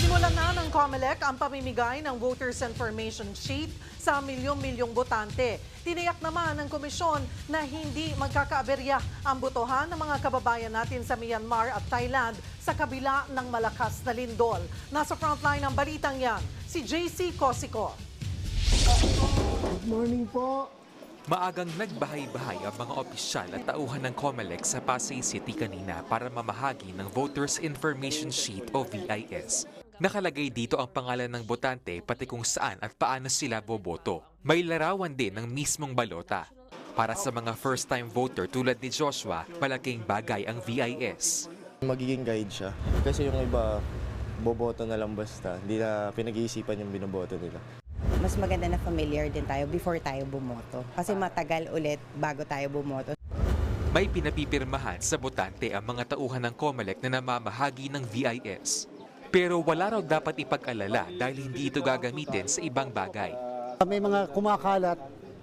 Simulan na ng COMELEC ang pamimigay ng voters information sheet sa milyong-milyong botante. Tiniyak naman ng komisyon na hindi magkakaaberya ang botohan ng mga kababayan natin sa Myanmar at Thailand sa kabila ng malakas na lindol. Nasa frontline ng balitang yan, si JC Cosico. Good morning po. Maagang nagbahay-bahay ang mga opisyal at tauhan ng COMELEC sa Pasay City kanina para mamahagi ng Voters Information Sheet o VIS. Nakalagay dito ang pangalan ng botante pati kung saan at paano sila boboto. May larawan din ng mismong balota. Para sa mga first-time voter tulad ni Joshua, malaking bagay ang VIS. Magiging guide siya. Kasi yung iba, boboto na lang basta. Hindi na pinag-iisipan yung binoboto nila. Mas maganda na familiar din tayo before tayo bumoto. Kasi matagal ulit bago tayo bumoto. May pinapipirmahan sa botante ang mga tauhan ng COMELEC na namamahagi ng VIS. Pero wala raw dapat ipag-alala dahil hindi ito gagamitin sa ibang bagay. May mga kumakalat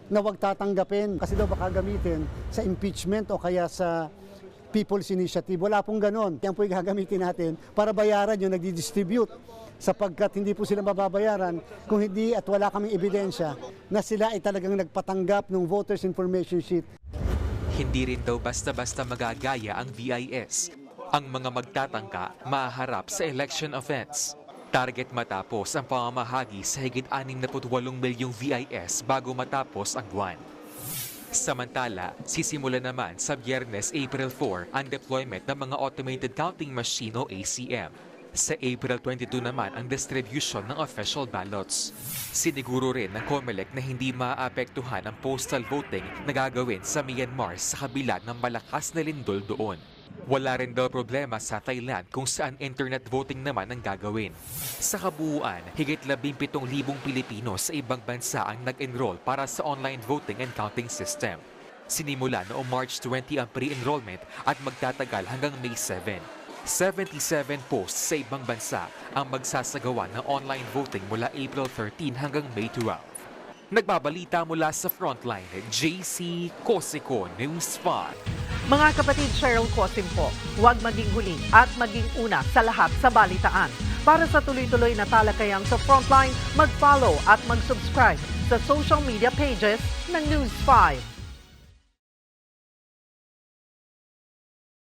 na huwag tatanggapin kasi daw baka gamitin sa impeachment o kaya sa People's Initiative. Wala pong ganon. Yan po yung gagamitin natin para bayaran yung nagdi-distribute sapagkat hindi po sila mababayaran kung hindi at wala kaming ebidensya na sila ay talagang nagpatanggap ng voters information sheet. Hindi rin daw basta-basta magagaya ang VIS. Ang mga magtatangka maharap sa election offense. Target matapos ang pamamahagi sa higit 68 milyong VIS bago matapos ang buwan. Samantala, sisimula naman sa Biyernes, April 4 ang deployment ng mga automated counting machine o ACM. Sa April 22 naman ang distribution ng official ballots. Siniguro rin ng COMELEC na hindi maaapektuhan ang postal voting na gagawin sa Myanmar sa kabila ng malakas na lindol doon. Wala rin daw problema sa Thailand kung saan internet voting naman ang gagawin. Sa kabuuan, higit 17,000 Pilipino sa ibang bansa ang nag-enroll para sa online voting and counting system. Sinimula noong March 20 ang pre-enrollment at magtatagal hanggang May 7. 77 posts sa ibang bansa ang magsasagawa ng online voting mula April 13 hanggang May 12. Nagbabalita mula sa Frontline, JC Cosico, News 5. Mga kapatid, Cheryl Cosim po, huwag maging huli at maging una sa lahat sa balitaan. Para sa tuloy-tuloy na talakayan sa Frontline, mag-follow at mag-subscribe sa social media pages ng News 5.